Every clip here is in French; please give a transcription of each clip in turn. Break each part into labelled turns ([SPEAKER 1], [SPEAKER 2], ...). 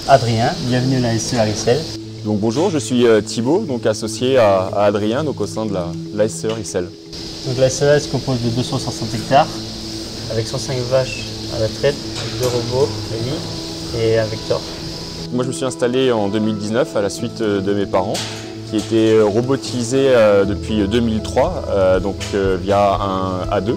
[SPEAKER 1] Adrien, bienvenue à la SER Issel.
[SPEAKER 2] Donc bonjour, je suis Thibaut, donc associé à Adrien, donc au sein de la SER Issel.
[SPEAKER 1] Donc la SER se compose de 260 hectares, avec 105 vaches à la traite, avec 2 robots, Eli et un Vector.
[SPEAKER 2] Moi je me suis installé en 2019 à la suite de mes parents, qui étaient robotisés depuis 2003, via un A2.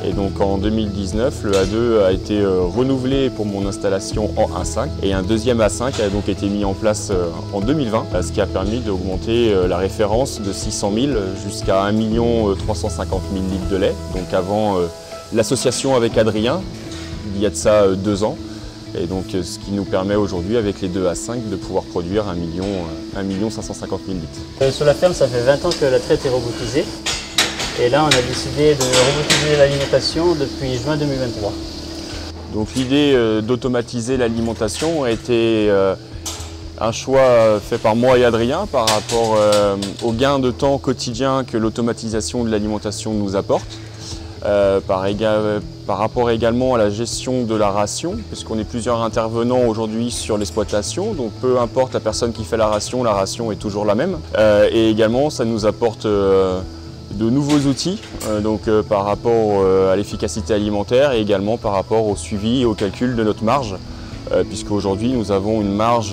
[SPEAKER 2] Et donc en 2019, le A2 a été renouvelé pour mon installation en A5 et un deuxième A5 a donc été mis en place en 2020, ce qui a permis d'augmenter la référence de 600 000 jusqu'à 1 350 000 litres de lait. Donc avant l'association avec Adrien, il y a de ça 2 ans. Et donc ce qui nous permet aujourd'hui avec les deux A5 de pouvoir produire 1 550 000 litres.
[SPEAKER 1] Sur la ferme, ça fait 20 ans que la traite est robotisée. Et là, on a décidé de robotiser l'alimentation depuis juin 2023.
[SPEAKER 2] Donc l'idée d'automatiser l'alimentation a été un choix fait par moi et Adrien par rapport au gain de temps quotidien que l'automatisation de l'alimentation nous apporte. Par rapport également à la gestion de la ration, puisqu'on est plusieurs intervenants aujourd'hui sur l'exploitation, donc peu importe la personne qui fait la ration est toujours la même. Et également, ça nous apporte de nouveaux outils par rapport à l'efficacité alimentaire et également par rapport au suivi et au calcul de notre marge, puisque aujourd'hui nous avons une marge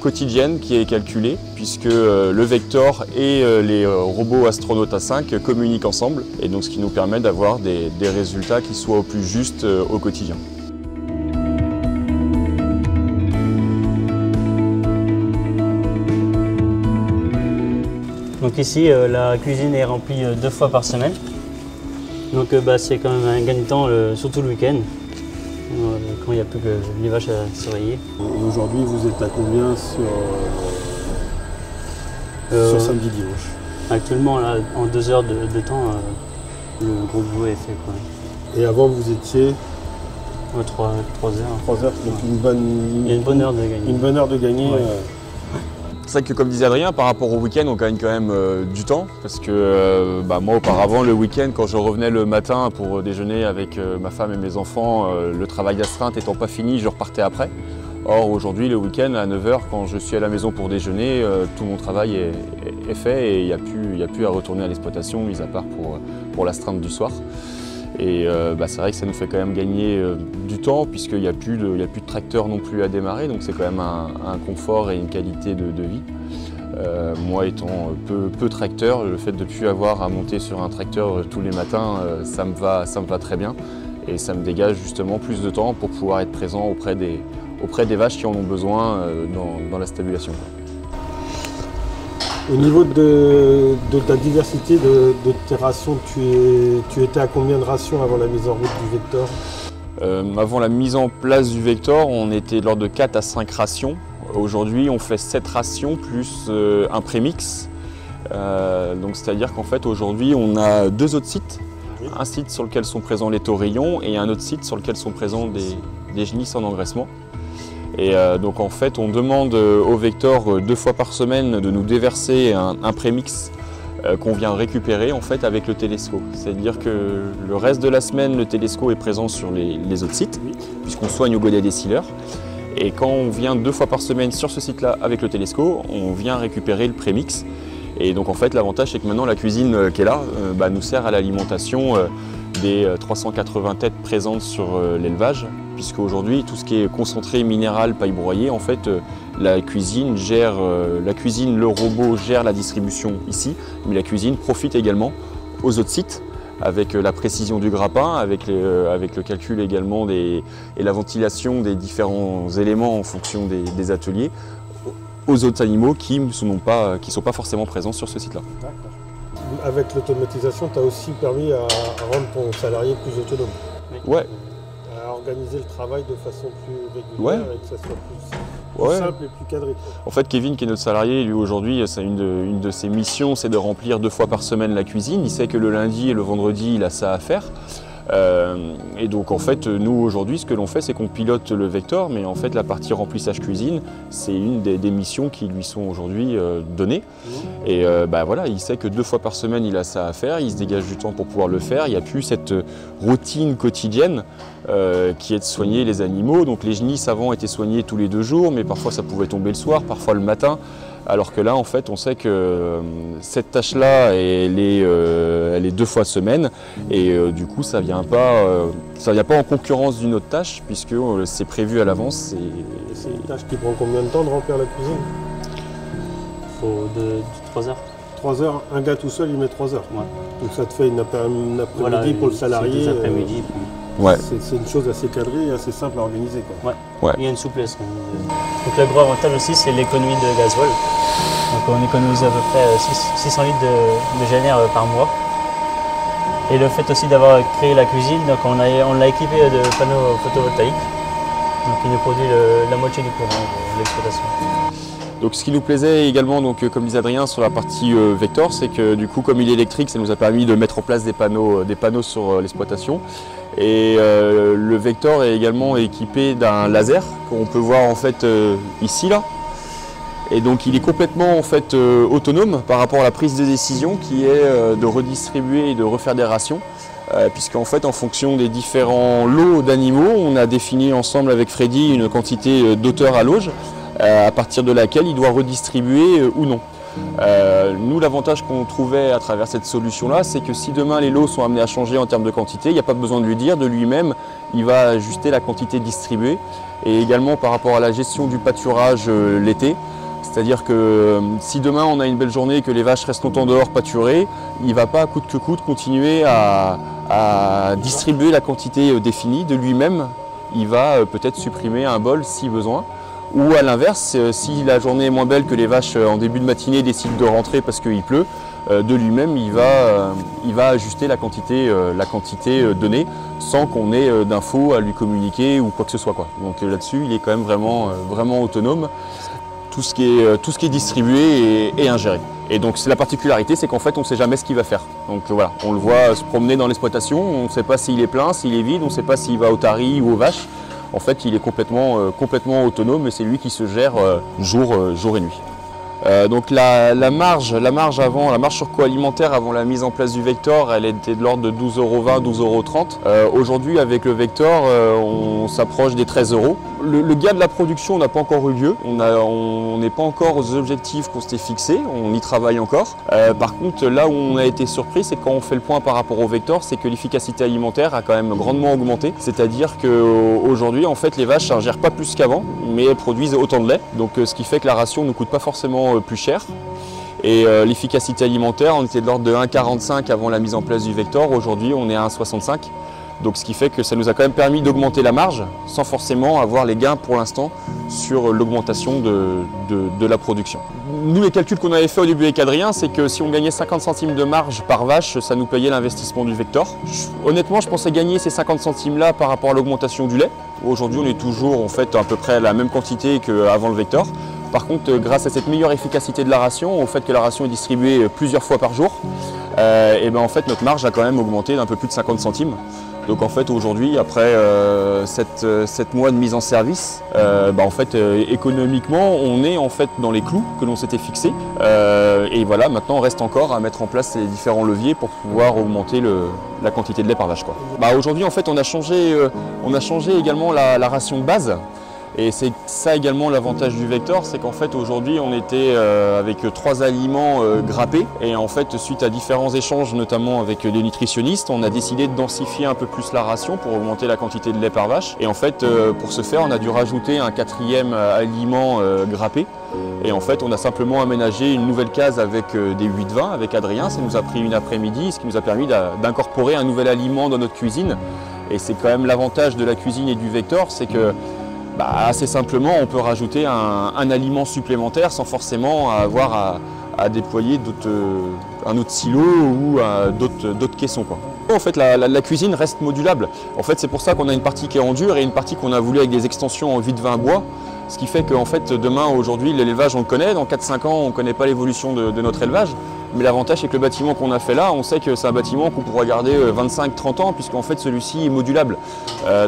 [SPEAKER 2] quotidienne qui est calculée, puisque le Vector et les robots Astronaut A5 communiquent ensemble, et donc ce qui nous permet d'avoir des résultats qui soient au plus justes au quotidien.
[SPEAKER 1] Donc ici, la cuisine est remplie 2 fois par semaine. Donc c'est quand même un gain de temps, surtout le week-end, quand il n'y a plus que les vaches à surveiller.
[SPEAKER 3] Aujourd'hui, vous êtes à combien sur samedi, dimanche?
[SPEAKER 1] Actuellement, là, en 2 heures de temps, le gros boulot est fait, quoi.
[SPEAKER 3] Et avant, vous étiez
[SPEAKER 1] 3 heures.
[SPEAKER 3] 3 heures, donc
[SPEAKER 1] Il y a une bonne heure de gagner.
[SPEAKER 3] Une bonne heure de gagner.
[SPEAKER 1] Ouais.
[SPEAKER 2] C'est vrai que comme disait Adrien, par rapport au week-end, on gagne quand même du temps, parce que moi auparavant, le week-end, quand je revenais le matin pour déjeuner avec ma femme et mes enfants, le travail d'astreinte étant pas fini, je repartais après. Or aujourd'hui, le week-end, à 9 h, quand je suis à la maison pour déjeuner, tout mon travail est fait et il n'y a plus à retourner à l'exploitation, mis à part pour l'astreinte du soir. Et c'est vrai que ça nous fait quand même gagner du temps, puisqu'il n'y a plus de tracteur non plus à démarrer, donc c'est quand même un confort et une qualité de vie. Moi étant peu tracteur, le fait de ne plus avoir à monter sur un tracteur tous les matins, ça me va très bien. Et ça me dégage justement plus de temps pour pouvoir être présent auprès des vaches qui en ont besoin dans la stabulation.
[SPEAKER 3] Au niveau de ta diversité de tes rations, tu étais à combien de rations avant la mise en route du Vector?
[SPEAKER 2] Avant la mise en place du Vector, on était de l'ordre de 4 à 5 rations. Aujourd'hui, on fait 7 rations plus un prémix. C'est-à-dire qu'en fait, aujourd'hui, on a 2 autres sites. Un site sur lequel sont présents les taurillons et un autre site sur lequel sont présents des génisses en engraissement. Et donc en fait, on demande au Vector 2 fois par semaine de nous déverser un prémix qu'on vient récupérer en fait avec le Telesco. C'est-à-dire que le reste de la semaine, le Telesco est présent sur les autres sites, puisqu'on soigne au godet des sealers. Et quand on vient 2 fois par semaine sur ce site-là avec le Telesco, on vient récupérer le prémix. Et donc en fait, l'avantage, c'est que maintenant la cuisine qui est là nous sert à l'alimentation des 380 têtes présentes sur l'élevage, puisque aujourd'hui tout ce qui est concentré minéral, paille broyée, en fait la cuisine, le robot gère la distribution ici, mais la cuisine profite également aux autres sites avec la précision du grappin, avec le calcul également et la ventilation des différents éléments en fonction des ateliers, aux autres animaux qui ne sont pas forcément présents sur ce site-là.
[SPEAKER 3] Avec l'automatisation, tu as aussi permis à rendre ton salarié plus autonome.
[SPEAKER 2] Ouais.
[SPEAKER 3] À organiser le travail de façon plus régulière et que ça soit plus simple et plus cadré.
[SPEAKER 2] En fait, Kevin, qui est notre salarié, lui aujourd'hui, une de ses missions, c'est de remplir 2 fois par semaine la cuisine. Il sait que le lundi et le vendredi, il a ça à faire. Et donc en fait, nous aujourd'hui, ce que l'on fait, c'est qu'on pilote le Vector, mais en fait la partie remplissage cuisine, c'est une des missions qui lui sont aujourd'hui données. Et voilà, il sait que 2 fois par semaine, il a ça à faire, il se dégage du temps pour pouvoir le faire. Il n'y a plus cette routine quotidienne qui est de soigner les animaux. Donc les genisses avant étaient soignées tous les 2 jours, mais parfois ça pouvait tomber le soir, parfois le matin. Alors que là, en fait, on sait que cette tâche-là, elle est 2 fois semaine, et du coup, ça vient pas en concurrence d'une autre tâche, puisque c'est prévu à l'avance.
[SPEAKER 3] C'est une tâche qui prend combien de temps de remplir la cuisine?
[SPEAKER 1] Faut 3 heures.
[SPEAKER 3] 3 heures, un gars tout seul, il met 3 heures.
[SPEAKER 1] Ouais.
[SPEAKER 3] Donc ça te fait une après-midi
[SPEAKER 1] Voilà,
[SPEAKER 3] pour le salarié.
[SPEAKER 1] c'est 2 après-midi.
[SPEAKER 2] Ouais.
[SPEAKER 3] C'est une chose assez cadrée et assez simple à organiser, quoi.
[SPEAKER 1] Ouais. Il y a une souplesse. Donc le gros avantage aussi, c'est l'économie de gasoil. Donc on économise à peu près 600 litres de GNR par mois. Et le fait aussi d'avoir créé la cuisine, donc on l'a équipé de panneaux photovoltaïques. Donc il nous produit la moitié du courant de l'exploitation.
[SPEAKER 2] Donc ce qui nous plaisait également, donc, comme disait Adrien, sur la partie Vector, c'est que du coup, comme il est électrique, ça nous a permis de mettre en place des panneaux sur l'exploitation. Et le Vector est également équipé d'un laser qu'on peut voir en fait ici là. Et donc il est complètement en fait autonome par rapport à la prise de décision qui est de redistribuer et de refaire des rations. Puisqu'en fait, en fonction des différents lots d'animaux, on a défini ensemble avec Freddy une quantité d'auteur à l'auge, à partir de laquelle il doit redistribuer ou non. Nous, l'avantage qu'on trouvait à travers cette solution-là, c'est que si demain les lots sont amenés à changer en termes de quantité, il n'y a pas besoin de lui dire, de lui-même, il va ajuster la quantité distribuée. Et également par rapport à la gestion du pâturage l'été, c'est-à-dire que si demain on a une belle journée et que les vaches restent longtemps dehors pâturées, il ne va pas coûte que coûte continuer à distribuer la quantité définie de lui-même. Il va peut-être supprimer un bol si besoin. Ou à l'inverse, si la journée est moins belle que les vaches en début de matinée décident de rentrer parce qu'il pleut, de lui-même il va ajuster la quantité donnée sans qu'on ait d'infos à lui communiquer ou quoi que ce soit, quoi. Donc là-dessus il est quand même vraiment autonome. Tout ce qui est distribué est ingéré. Et donc la particularité, c'est qu'en fait on ne sait jamais ce qu'il va faire. Donc voilà, on le voit se promener dans l'exploitation, on ne sait pas s'il est plein, s'il est vide, on ne sait pas s'il va au tari ou aux vaches. En fait, il est complètement autonome et c'est lui qui se gère jour et nuit. Donc la marge sur co-alimentaire avant la mise en place du Vector, elle était de l'ordre de 12,20 €, 12,30 €. Aujourd'hui, avec le Vector, on s'approche des 13 €. Le gain de la production n'a pas encore eu lieu. On n'est pas encore aux objectifs qu'on s'était fixés. On y travaille encore. Par contre, là où on a été surpris, c'est quand on fait le point par rapport au Vector, c'est que l'efficacité alimentaire a quand même grandement augmenté. C'est-à-dire qu'aujourd'hui, en fait, les vaches n'ingèrent pas plus qu'avant, mais elles produisent autant de lait. Donc, ce qui fait que la ration ne coûte pas forcément plus cher. Et l'efficacité alimentaire, on était de l'ordre de 1,45 € avant la mise en place du Vector. Aujourd'hui, on est à 1,65 €. Donc ce qui fait que ça nous a quand même permis d'augmenter la marge sans forcément avoir les gains pour l'instant sur l'augmentation de la production. Nous, les calculs qu'on avait fait au début avec Adrien, c'est que si on gagnait 50 centimes de marge par vache, ça nous payait l'investissement du Vector. Honnêtement, je pensais gagner ces 50 centimes-là par rapport à l'augmentation du lait. Aujourd'hui, on est toujours en fait à peu près la même quantité qu'avant le Vector. Par contre, grâce à cette meilleure efficacité de la ration, au fait que la ration est distribuée plusieurs fois par jour, et en fait notre marge a quand même augmenté d'un peu plus de 50 centimes. Donc en fait aujourd'hui, après 7 mois de mise en service, en fait économiquement on est en fait dans les clous que l'on s'était fixés. Et voilà, maintenant on reste encore à mettre en place les différents leviers pour pouvoir augmenter la quantité de lait par vache, quoi. Aujourd'hui en fait on a changé également la ration de base. Et c'est ça également l'avantage du Vector, c'est qu'en fait aujourd'hui on était avec 3 aliments grappés et en fait suite à différents échanges notamment avec des nutritionnistes, on a décidé de densifier un peu plus la ration pour augmenter la quantité de lait par vache. Et en fait pour ce faire on a dû rajouter un 4e aliment grappé. Et en fait on a simplement aménagé une nouvelle case avec des 8-20 avec Adrien, ça nous a pris une après-midi, ce qui nous a permis d'incorporer un nouvel aliment dans notre cuisine. Et c'est quand même l'avantage de la cuisine et du Vector, c'est que assez simplement, on peut rajouter un aliment supplémentaire sans forcément avoir à déployer un autre silo ou d'autres caissons, quoi. En fait, la cuisine reste modulable. En fait, c'est pour ça qu'on a une partie qui est en dur et une partie qu'on a voulu avec des extensions en 8-20 bois. Ce qui fait qu'en fait, demain, aujourd'hui, l'élevage, on le connaît. Dans 4-5 ans, on ne connaît pas l'évolution de notre élevage. Mais l'avantage c'est que le bâtiment qu'on a fait là, on sait que c'est un bâtiment qu'on pourra garder 25-30 ans puisqu'en fait celui-ci est modulable.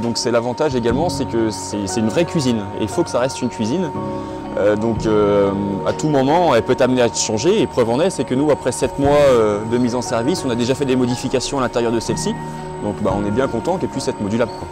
[SPEAKER 2] Donc c'est l'avantage également, c'est que c'est une vraie cuisine et il faut que ça reste une cuisine. Donc à tout moment elle peut être amenée à changer et preuve en est, c'est que nous après 7 mois de mise en service, on a déjà fait des modifications à l'intérieur de celle-ci. Donc on est bien content qu'elle puisse être modulable, quoi.